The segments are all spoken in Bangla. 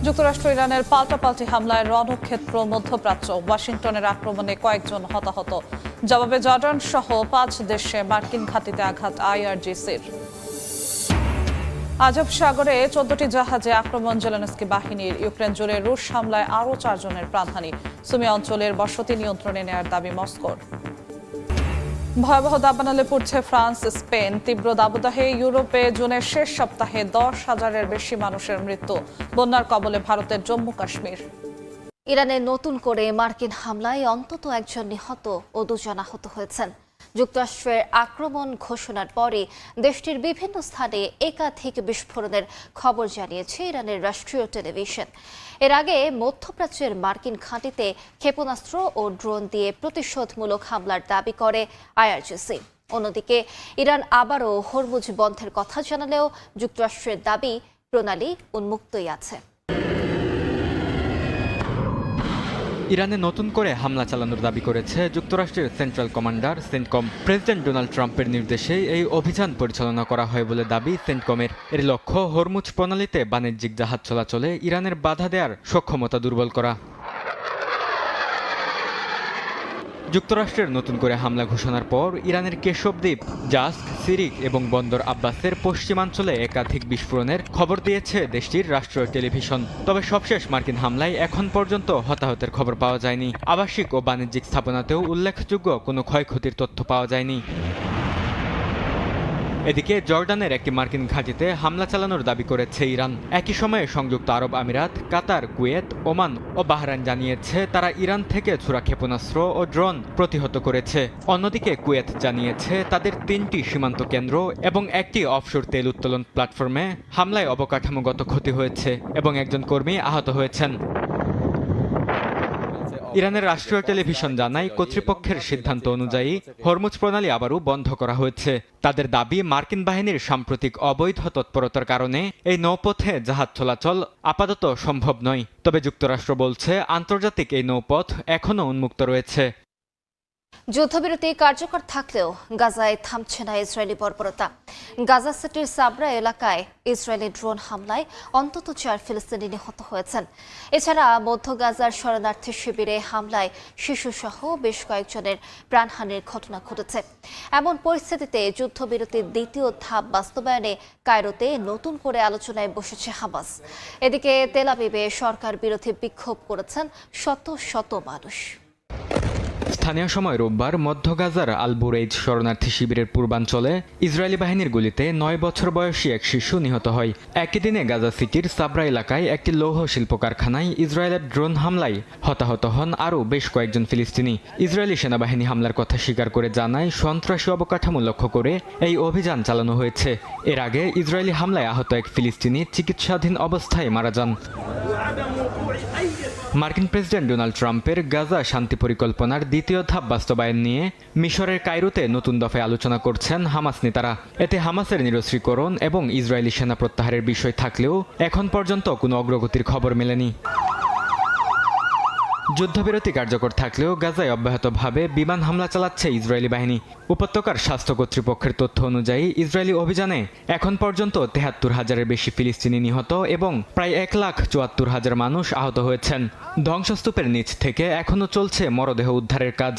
যুক্তরাষ্ট্র ইরানের পাল্টাপাল্টি হামলায় রণক্ষেত্র মধ্যপ্রাচ্য, ওয়াশিংটনের আক্রমণে কয়েকজন হতাহত। জবাবে জর্ডান সহ 5 দেশে মার্কিন ঘাঁটিতে আঘাত আইআরজিসির। আজব সাগরে 14টি জাহাজে আক্রমণ জেলেনস্কি বাহিনীর। ইউক্রেন জুড়ে রুশ হামলায় আরও 4 জনের প্রাণহানি। সুমি অঞ্চলের বসতি নিয়ন্ত্রণে নেয়ার দাবি মস্কোর। ভয়াবহ দাবানলে পড়ছে ফ্রান্স, স্পেন। তীব্র দাবদাহে ইউরোপে জুনের শেষ সপ্তাহে 10,000-এর বেশি মানুষের মৃত্যু। বন্যার কবলে ভারতের জম্মু কাশ্মীর। ইরানে নতুন করে মার্কিন হামলায় অন্তত 1 জন নিহত ও 2 জন আহত হয়েছেন। যুক্তরাষ্ট্রের আক্রমণ ঘোষণার পরে দেশটির বিভিন্ন স্থানে একাধিক বিস্ফোরণের খবর জানিয়েছে ইরানের রাষ্ট্রীয় টেলিভিশন। এর আগে মধ্যপ্রাচ্যের মার্কিন ঘাঁটিতে ক্ষেপণাস্ত্র ও ড্রোন দিয়ে প্রতিশোধমূলক হামলার দাবি করে আইআরজিসি। অন্যদিকে ইরান আবারও হরমুজ বন্ধের কথা জানালেও যুক্তরাষ্ট্রের দাবি প্রণালী উন্মুক্তই আছে। ইরানে নতুন করে হামলা চালানোর দাবি করেছে যুক্তরাষ্ট্রের central commander CENTCOM. President Donald ট্রাম্পের নির্দেশেই এই অভিযান পরিচালনা করা হয় বলে দাবি সেন্টকমের। এর লক্ষ্য হরমুজ প্রণালীতে বাণিজ্যিক জাহাজ চলাচলে ইরানের বাধা দেওয়ার সক্ষমতা দুর্বল করা। যুক্তরাষ্ট্রের নতুন করে হামলা ঘোষণার পর ইরানের কেশব দ্বীপ, জাস্ক, সিরিক এবং বন্দর আব্বাসের পশ্চিমাঞ্চলে একাধিক বিস্ফোরণের খবর দিয়েছে দেশটির রাষ্ট্রীয় টেলিভিশন। তবে সবশেষ মার্কিন হামলায় এখন পর্যন্ত হতাহতের খবর পাওয়া যায়নি। আবাসিক ও বাণিজ্যিক স্থাপনাতেও উল্লেখযোগ্য কোনো ক্ষয়ক্ষতির তথ্য পাওয়া যায়নি। এদিকে জর্ডানের একটি মার্কিন ঘাঁটিতে হামলা চালানোর দাবি করেছে ইরান। একই সময়ে সংযুক্ত আরব আমিরাত, কাতার, কুয়েত, ওমান ও বাহরাইন জানিয়েছে তারা ইরান থেকে ছোড়া ক্ষেপণাস্ত্র ও ড্রোন প্রতিহত করেছে। অন্যদিকে কুয়েত জানিয়েছে তাদের 3টি সীমান্ত কেন্দ্র এবং একটি অফশোর তেল উত্তোলন প্ল্যাটফর্মে হামলায় অবকাঠামোগত ক্ষতি হয়েছে এবং একজন কর্মী আহত হয়েছেন। ইরানের রাষ্ট্রীয় টেলিভিশন জানায় কর্তৃপক্ষের সিদ্ধান্ত অনুযায়ী হরমুজ প্রণালী আবারও বন্ধ করা হয়েছে। তাদের দাবি মার্কিন বাহিনীর সাম্প্রতিক অবৈধ তৎপরতার কারণে এই নৌপথে জাহাজ চলাচল আপাতত সম্ভব নয়। তবে যুক্তরাষ্ট্র বলছে আন্তর্জাতিক এই নৌপথ এখনও উন্মুক্ত রয়েছে। যুদ্ধবিরতি কার্যকর থাকলেও গাজায় থামছে না ইসরায়েলি বর্বরতা। গাজা সিটির সাবরা এলাকায় ইসরায়েলি ড্রোন হামলায় অন্তত 4 ফিলিস্তিনি নিহত হয়েছেন। এছাড়া মধ্য গাজার শরণার্থী শিবিরে হামলায় শিশুসহ বেশ কয়েকজনের প্রাণহানির ঘটনা ঘটেছে। এমন পরিস্থিতিতে যুদ্ধবিরতির দ্বিতীয় ধাপ বাস্তবায়নে কায়রোতে নতুন করে আলোচনায় বসেছে হামাস। এদিকে তেল আবিবে সরকার বিরোধী বিক্ষোভ করেছেন শত শত মানুষ। স্থানীয় সময় রোববার মধ্য গাজার আল বুরেইজ শরণার্থী শিবিরের পূর্বাঞ্চলে ইসরায়েলি বাহিনীর গুলিতে 9 বছর বয়সী এক শিশু নিহত হয়। একই দিনে গাজা সিটির সাবরা এলাকায় একটি লৌহ শিল্প কারখানায় ইসরায়েলের ড্রোন হামলায় হতাহত হন আরও বেশ কয়েকজন ফিলিস্তিনি। ইসরায়েলি সেনাবাহিনী হামলার কথা স্বীকার করে জানায় সন্ত্রাসী অবকাঠামো লক্ষ্য করে এই অভিযান চালানো হয়েছে। এর আগে ইসরায়েলি হামলায় আহত এক ফিলিস্তিনি চিকিৎসাধীন অবস্থায় মারা যান। মার্কিন প্রেসিডেন্ট ডোনাল্ড ট্রাম্পের গাজা শান্তি পরিকল্পনার দ্বিতীয় ধাপ বাস্তবায়ন নিয়ে মিশরের কায়রোতে নতুন দফায় আলোচনা করছেন হামাস নেতারা। এতে হামাসের নিরস্ত্রীকরণ এবং ইসরায়েলি সেনা প্রত্যাহারের বিষয় থাকলেও এখন পর্যন্ত কোনো অগ্রগতির খবর মেলেনি। যুদ্ধবিরতি কার্যকর থাকলেও গাজায় অব্যাহতভাবে বিমান হামলা চালাচ্ছে ইসরায়েলি বাহিনী। উপত্যকার স্বাস্থ্য কর্তৃপক্ষের তথ্য অনুযায়ী ইসরায়েলি অভিযানে এখন পর্যন্ত 73,000-এর বেশি ফিলিস্তিনি নিহত এবং প্রায় 1,74,000 মানুষ আহত হয়েছেন। ধ্বংসস্তূপের নিচ থেকে এখনও চলছে মরদেহ উদ্ধারের কাজ।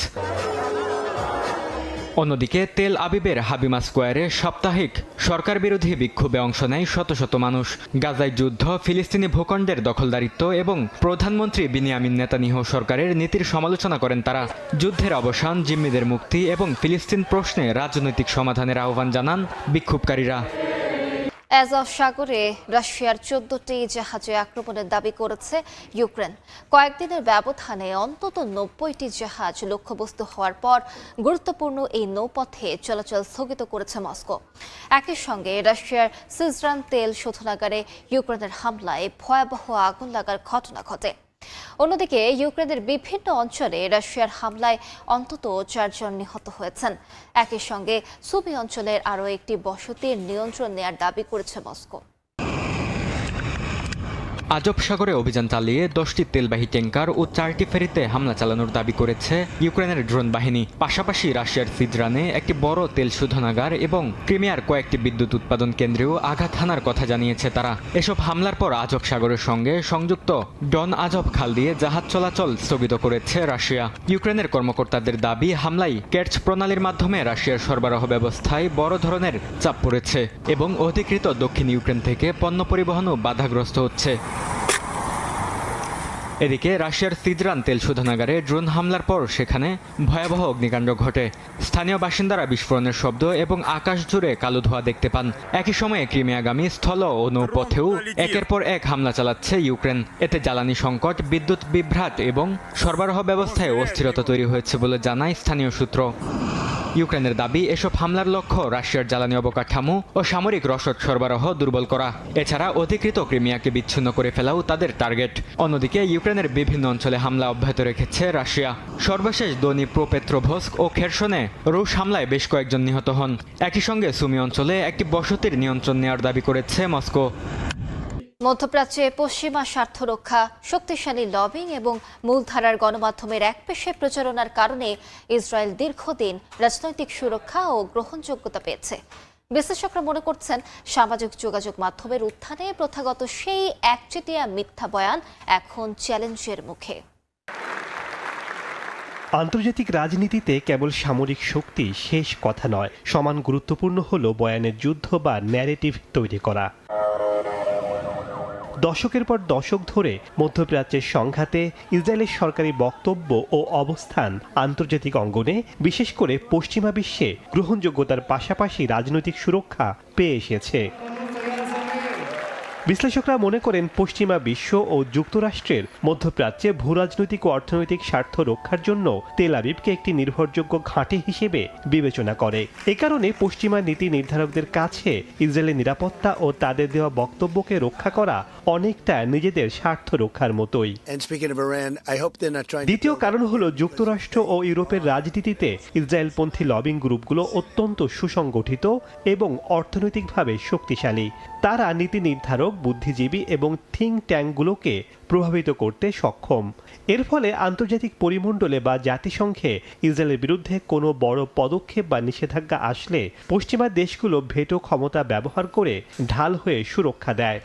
অন্যদিকে তেল আবিবের হাবিমা স্কোয়ারে সাপ্তাহিক সরকার বিরোধী বিক্ষোভে অংশ নেয় শত শত মানুষ। গাজায় যুদ্ধ, ফিলিস্তিনি ভূখণ্ডের দখলদারিত্ব এবং প্রধানমন্ত্রী বিনিয়ামিন নেতানিয়াহু সরকারের নীতির সমালোচনা করেন তারা। যুদ্ধের অবসান, জিম্মিদের মুক্তি এবং ফিলিস্তিন প্রশ্নে রাজনৈতিক সমাধানের আহ্বান জানান বিক্ষোভকারীরা। আজভ সাগরে রাশিয়ার 14টি জাহাজে আক্রমণের দাবি করেছে ইউক্রেন। কয়েকদিনের ব্যবধানে অন্তত 90টি জাহাজ লক্ষ্যবস্তু হওয়ার পর গুরুত্বপূর্ণ এই নৌপথে চলাচল স্থগিত করেছে মস্কো। একই সঙ্গে রাশিয়ার সিজরান তেল শোধনাগারে ইউক্রেনের হামলায় ভয়াবহ আগুন লাগার ঘটনা ঘটে। অন্যদিকে ইউক্রেনের বিভিন্ন অঞ্চলে রাশিয়ার হামলায় অন্তত 4 জন নিহত হয়েছেন। একই সঙ্গে সুমি অঞ্চলের আরও একটি বসতির নিয়ন্ত্রণ নেয়ার দাবি করেছে মস্কো। আজব সাগরে অভিযান চালিয়ে 10টি তেলবাহী ট্যাঙ্কার ও 4টি ফেরিতে হামলা চালানোর দাবি করেছে ইউক্রেনের ড্রোন বাহিনী। পাশাপাশি রাশিয়ার সিজরানে একটি বড় তেল শোধনাগার এবং ক্রিমিয়ার কয়েকটি বিদ্যুৎ উৎপাদন কেন্দ্রেও আঘাত হানার কথা জানিয়েছে তারা। এসব হামলার পর আজব সাগরের সঙ্গে সংযুক্ত ডন আজব খাল দিয়ে জাহাজ চলাচল স্থগিত করেছে রাশিয়া। ইউক্রেনের কর্মকর্তাদের দাবি, হামলায় কের্চ প্রণালীর মাধ্যমে রাশিয়ার সরবরাহ ব্যবস্থায় বড় ধরনের চাপ পড়েছে এবং অধিকৃত দক্ষিণ ইউক্রেন থেকে পণ্য পরিবহনও বাধাগ্রস্ত হচ্ছে। এদিকে রাশিয়ার সিজরান তেল শোধনাগারে ড্রোন হামলার পর সেখানে ভয়াবহ অগ্নিকাণ্ড ঘটে। স্থানীয় বাসিন্দারা বিস্ফোরণের শব্দ এবং আকাশ জুড়ে কালো ধোঁয়া দেখতে পান। একই সময়ে ক্রিমিয়াগামী স্থল ও নৌপথেও একের পর এক হামলা চালাচ্ছে ইউক্রেন। এতে জ্বালানি সংকট, বিদ্যুৎ বিভ্রাট এবং সরবরাহ ব্যবস্থায় অস্থিরতা তৈরি হয়েছে বলে জানায় স্থানীয় সূত্র। ইউক্রেনের দাবি, এসব হামলার লক্ষ্য রাশিয়ার জ্বালানি অবকাঠামো ও সামরিক রসদ সরবরাহ দুর্বল করা। এছাড়া অধিকৃত ক্রিমিয়াকে বিচ্ছিন্ন করে ফেলাও তাদের টার্গেট। অন্যদিকে ইউক্রেনের বিভিন্ন অঞ্চলে হামলা অব্যাহত রেখেছে রাশিয়া। সর্বশেষ দনিপ্রোপেট্রোভস্ক ও খেরসনে রুশ হামলায় বেশ কয়েকজন নিহত হন। একই সঙ্গে সুমি অঞ্চলে একটি বসতির নিয়ন্ত্রণ নেওয়ার দাবি করেছে মস্কো। মধ্যপ্রাচ্যে পশ্চিমা স্বার্থ রক্ষা, শক্তিশালী লবিং এবং মূলধারার গণমাধ্যমের একপেশে প্রচারণার কারণে ইসরায়েল দীর্ঘদিন রাজনৈতিক সুরক্ষা ও গ্রহণযোগ্যতা পেয়েছে। বিশ্লেষকরা মনে করছেন, সামাজিক যোগাযোগ মাধ্যমের উত্থানে প্রথাগত সেই একচেটিয়া মিথ্যা বয়ান এখন চ্যালেঞ্জের মুখে। আন্তর্জাতিক রাজনীতিতে কেবল সামরিক শক্তি শেষ কথা নয়, সমান গুরুত্বপূর্ণ হলো বয়ানের যুদ্ধ বা ন্যারেটিভ তৈরি করা। দশকের পর দশক ধরে মধ্যপ্রাচ্যের সংঘাতে ইসরায়েলের সরকারি বক্তব্য ও অবস্থান আন্তর্জাতিক অঙ্গনে, বিশেষ করে পশ্চিমা বিশ্বে গ্রহণযোগ্যতার পাশাপাশি রাজনৈতিক সুরক্ষা পেয়ে এসেছে। বিশ্লেষকরা মনে করেন, পশ্চিমা বিশ্ব ও যুক্তরাষ্ট্রের মধ্যপ্রাচ্যে ভূরাজনৈতিক ও অর্থনৈতিক স্বার্থ রক্ষার জন্য তেল আবিবকে একটি নির্ভরযোগ্য ঘাঁটি হিসেবে বিবেচনা করে। এ কারণে পশ্চিমা নীতি নির্ধারকদের কাছে ইসরায়েলের নিরাপত্তা ও তাদের দেওয়া বক্তব্যকে রক্ষা করা অনেকটা নিজেদের স্বার্থ রক্ষার মতোই। দ্বিতীয় কারণ হলো, যুক্তরাষ্ট্র ও ইউরোপের রাজনীতিতে ইসরায়েলপন্থী লবিং গ্রুপগুলো অত্যন্ত সুসংগঠিত এবং অর্থনৈতিকভাবে শক্তিশালী। তারা নীতি নির্ধারক, বুদ্ধিজীবী এবং থিঙ্ক ট্যাঙ্কগুলোকে প্রভাবিত করতে সক্ষম। এর ফলে আন্তর্জাতিক পরিমণ্ডলে বা জাতিসংঘে ইসরায়েলের বিরুদ্ধে কোনো বড় পদক্ষেপ বা নিষেধাজ্ঞা আসলে পশ্চিমা দেশগুলো ভেটো ক্ষমতা ব্যবহার করে ঢাল হয়ে সুরক্ষা দেয়।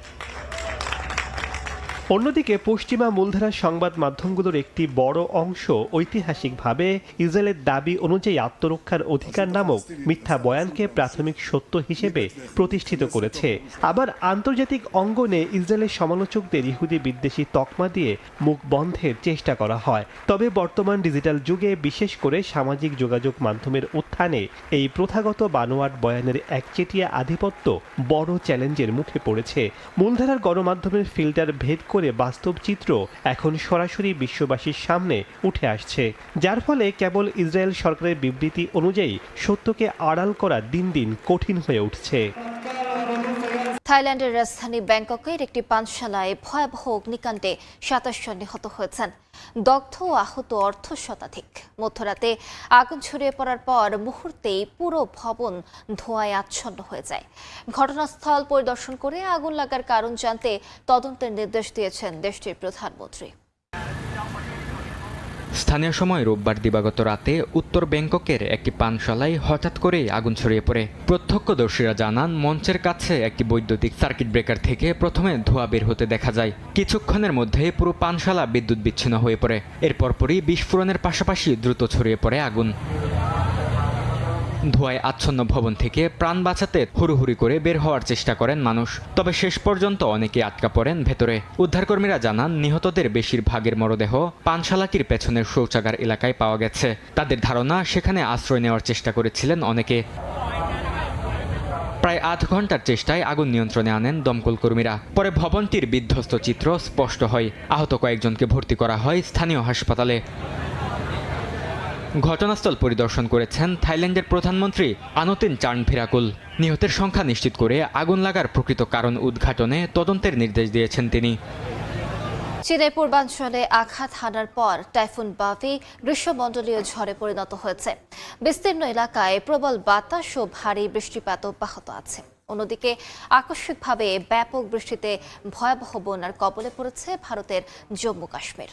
অন্যদিকে পশ্চিমা মূলধারার সংবাদ মাধ্যমগুলোর একটি বড় অংশ ঐতিহাসিকভাবে ইসরায়েলের দাবি অনুযায়ী আত্মরক্ষার অধিকার নামক মিথ্যা বয়ানকে প্রাথমিক সত্য হিসেবে প্রতিষ্ঠিত করেছে। আবার আন্তর্জাতিক অঙ্গনে ইসরায়েলের সমালোচকদের ইহুদি বিদ্বেষী তকমা দিয়ে মুখ বন্ধের চেষ্টা করা হয়। তবে বর্তমান ডিজিটাল যুগে, বিশেষ করে সামাজিক যোগাযোগ মাধ্যমের উত্থানে, এই প্রথাগত বানোয়াট বয়ানের একচেটিয়া আধিপত্য বড় চ্যালেঞ্জের মুখে পড়েছে। মূলধারার গণমাধ্যমের ফিল্টার ভেদ করে বাস্তব চিত্র এখন সরাসরি বিশ্ববাসীর সামনে উঠে আসছে, যার ফলে কেবল ইসরায়েল সরকারের বিবৃতি অনুযায়ী সত্যকে আড়াল করা দিন দিন কঠিন হয়ে উঠছে। থাইল্যান্ডের রাজধানী ব্যাংককের একটি পানশালায় ভয়াবহ অগ্নিকাণ্ডে 27 জন নিহত হয়েছেন। দগ্ধ ও আহত অর্ধশতাধিক। মধ্যরাতে আগুন ছড়িয়ে পড়ার পর মুহূর্তেই পুরো ভবন ধোঁয়ায় আচ্ছন্ন হয়ে যায়। ঘটনাস্থল পরিদর্শন করে আগুন লাগার কারণ জানতে তদন্তের নির্দেশ দিয়েছেন দেশটির প্রধানমন্ত্রী। স্থানীয় সময় রোববার দিবাগত রাতে উত্তর ব্যাংককের একটি পানশালায় হঠাৎ করেই আগুন ছড়িয়ে পড়ে। প্রত্যক্ষদর্শীরা জানান, মঞ্চের কাছে একটি বৈদ্যুতিক সার্কিট ব্রেকার থেকে প্রথমে ধোঁয়া বের হতে দেখা যায়। কিছুক্ষণের মধ্যেই পুরো পানশালা বিদ্যুৎ বিচ্ছিন্ন হয়ে পড়ে। এর পরপরই বিস্ফোরণের পাশাপাশি দ্রুত ছড়িয়ে পড়ে আগুন। ধোঁয়ায় আচ্ছন্ন ভবন থেকে প্রাণ বাঁচাতে হুড়োহুড়ি করে বের হওয়ার চেষ্টা করেন মানুষ। তবে শেষ পর্যন্ত অনেকে আটকা পড়েন ভেতরে। উদ্ধারকর্মীরা জানান, নিহতদের বেশিরভাগের মরদেহ পানশালাটির পেছনের শৌচাগার এলাকায় পাওয়া গেছে। তাদের ধারণা, সেখানে আশ্রয় নেওয়ার চেষ্টা করেছিলেন অনেকে। প্রায় 8 ঘন্টার চেষ্টায় আগুন নিয়ন্ত্রণে আনেন দমকল কর্মীরা। পরে ভবনটির বিধ্বস্ত চিত্র স্পষ্ট হয়। আহত কয়েকজনকে ভর্তি করা হয় স্থানীয় হাসপাতালে। ঘটনাস্থল পরিদর্শন করেছেন থাইল্যান্ডের প্রধানমন্ত্রী আনুতিন চার্নভিরাকুল। নিহতের সংখ্যা নিশ্চিত করে আগুন লাগার প্রকৃত কারণ উদ্ঘাটনে তদন্তের নির্দেশ দিয়েছেন তিনি। চীনের পূর্বাঞ্চলে আঘাত হানার পর টাইফুন বাভি গ্রীষ্মমণ্ডলীয় ঝড়ে পরিণত হয়েছে। বিস্তীর্ণ এলাকায় প্রবল বাতাস ও ভারী বৃষ্টিপাত অব্যাহত আছে। অন্যদিকে আকস্মিকভাবে ব্যাপক বৃষ্টিতে ভয়াবহ বন্যার কবলে পড়েছে ভারতের জম্মু কাশ্মীর।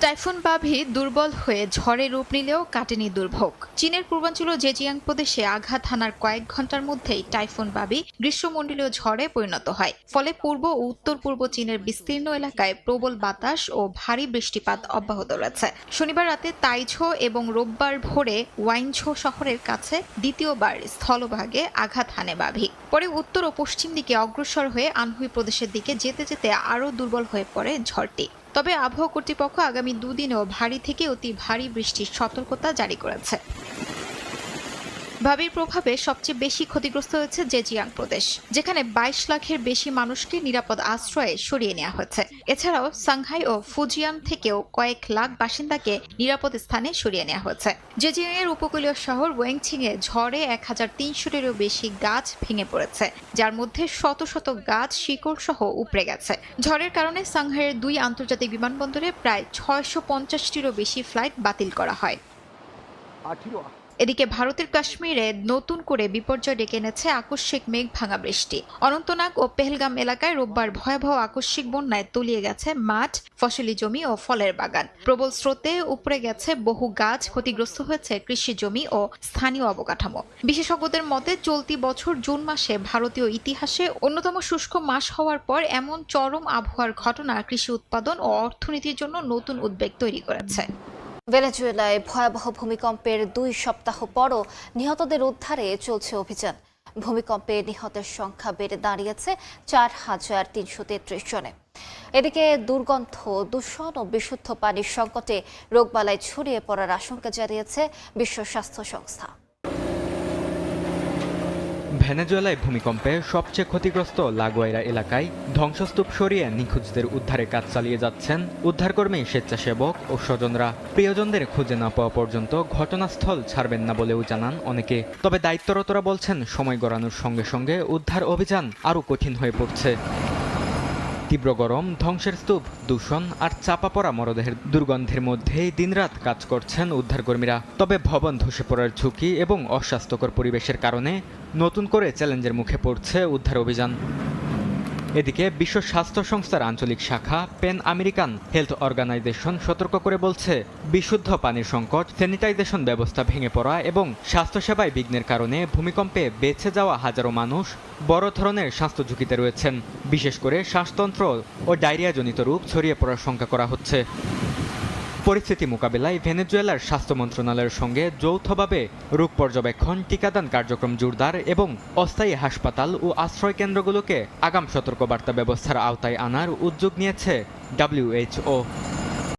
টাইফুন বাভি দুর্বল হয়ে ঝড়ে রূপ নিলেও কাটেনি দুর্ভোগ। চীনের পূর্বাঞ্চল জেজিয়াং প্রদেশে আঘাত হানার কয়েক ঘন্টার মধ্যেই টাইফুন বাভি গ্রীষ্মমণ্ডলীয় ঝড়ে পরিণত হয়। ফলে পূর্ব ও উত্তর পূর্ব চীনের বিস্তীর্ণ এলাকায় প্রবল বাতাস ও ভারী বৃষ্টিপাত অব্যাহত রয়েছে। শনিবার রাতে তাইঝো এবং রোববার ভোরে ওয়াইনঝো শহরের কাছে দ্বিতীয়বার স্থলভাগে আঘাত হানে বাভি। পরে উত্তর ও পশ্চিম দিকে অগ্রসর হয়ে আনহুই প্রদেশের দিকে যেতে যেতে আরও দুর্বল হয়ে পড়ে ঝড়টি। তবে আবহাওয়া কর্তৃপক্ষ আগামী দুদিনেও ভারী থেকে অতি ভারী বৃষ্টির সতর্কতা জারি করেছে। বাভির প্রভাবে সবচেয়ে বেশি ক্ষতিগ্রস্ত হয়েছে জেজিয়াং প্রদেশ, যেখানে 22 লাখের বেশি মানুষকে নিরাপদ আশ্রয়ে সরিয়ে নেওয়া হয়েছে। এছাড়াও সাংহাই ও ফুজিয়ান থেকেও কয়েক লাখ বাসিন্দাকে নিরাপদ স্থানে সরিয়ে নেওয়া হয়েছে। জেজিয়াং এর উপকূলীয় শহর ওয়েংচিং এ ঝড়ে 1300-এরও বেশি গাছ ভেঙে পড়েছে, যার মধ্যে শত শত গাছ শিকড় সহ উপড়ে গেছে। ঝড়ের কারণে সাংহাইয়ের 2 আন্তর্জাতিক বিমানবন্দরে প্রায় 650-টিরও বেশি ফ্লাইট বাতিল করা হয়। এদিকে ভারতের কাশ্মীরে নতুন করে বিপর্যয় ডেকে এনেছে আকস্মিক মেঘ ভাঙা বৃষ্টি। অনন্তনাগ ও পেহেলগাম এলাকায় রোববার ভয়াবহ আকস্মিক বন্যায় তলিয়ে গেছে মাঠ, ফসলি জমি ও ফলের বাগান। প্রবল স্রোতে উপড়ে গেছে বহু গাছ, ক্ষতিগ্রস্ত হয়েছে কৃষি জমি ও স্থানীয় অবকাঠামো। বিশেষজ্ঞদের মতে চলতি বছর জুন মাসে ভারতীয় ইতিহাসে অন্যতম শুষ্ক মাস হওয়ার পর এমন চরম আবহাওয়ার ঘটনা কৃষি উৎপাদন ও অর্থনীতির জন্য নতুন উদ্বেগ তৈরি করেছে। ভেনেজুয়েলায় ভয়াবহ ভূমিকম্পের 2 সপ্তাহ পরও নিহতদের উদ্ধারে চলছে অভিযান। ভূমিকম্পে নিহতের সংখ্যা বেড়ে দাঁড়িয়েছে 4333 জনে। এদিকে দুর্গন্ধ, দূষণ ও বিশুদ্ধ পানির সংকটে রোগবালাই ছড়িয়ে পড়ার আশঙ্কা জানিয়েছে বিশ্ব স্বাস্থ্য সংস্থা। ভেনেজুয়েলায় ভূমিকম্পে সবচেয়ে ক্ষতিগ্রস্ত লাগোয়াইরা এলাকায় ধ্বংসস্তূপ সরিয়ে নিখোঁজদের উদ্ধারের কাজ চালিয়ে যাচ্ছেন উদ্ধারকর্মী, স্বেচ্ছাসেবক ও স্বজনরা। প্রিয়জনদের খুঁজে না পাওয়া পর্যন্ত ঘটনাস্থল ছাড়বেন না বলেও জানান অনেকে। তবে দায়িত্বরতরা বলছেন, সময় গড়ানোর সঙ্গে সঙ্গে উদ্ধার অভিযান আরও কঠিন হয়ে পড়ছে। তীব্র গরম, ধ্বংসের স্তূপ, দূষণ আর চাপা পড়া মরদেহের দুর্গন্ধের মধ্যেই দিনরাত কাজ করছেন উদ্ধারকর্মীরা। তবে ভবন ধসে পড়ার ঝুঁকি এবং অস্বাস্থ্যকর পরিবেশের কারণে নতুন করে চ্যালেঞ্জের মুখে পড়ছে উদ্ধার অভিযান। এদিকে বিশ্ব স্বাস্থ্য সংস্থার আঞ্চলিক শাখা প্যান আমেরিকান হেলথ অর্গানাইজেশন সতর্ক করে বলছে, বিশুদ্ধ পানির সংকট, স্যানিটাইজেশন ব্যবস্থা ভেঙে পড়া এবং স্বাস্থ্যসেবায় বিঘ্নের কারণে ভূমিকম্পে বেঁচে যাওয়া হাজারো মানুষ বড় ধরনের স্বাস্থ্য ঝুঁকিতে রয়েছেন। বিশেষ করে শ্বাসতন্ত্র ও ডায়রিয়াজনিত রোগ ছড়িয়ে পড়ার শঙ্কা করা হচ্ছে। পরিস্থিতি মোকাবেলায় ভেনেজুয়েলার স্বাস্থ্য মন্ত্রণালয়ের সঙ্গে যৌথভাবে রোগ পর্যবেক্ষণ, টিকাদান কার্যক্রম জোরদার এবং অস্থায়ী হাসপাতাল ও আশ্রয় কেন্দ্রগুলোকে আগাম সতর্কবার্তা ব্যবস্থার আওতায় আনার উদ্যোগ নিয়েছে WHO।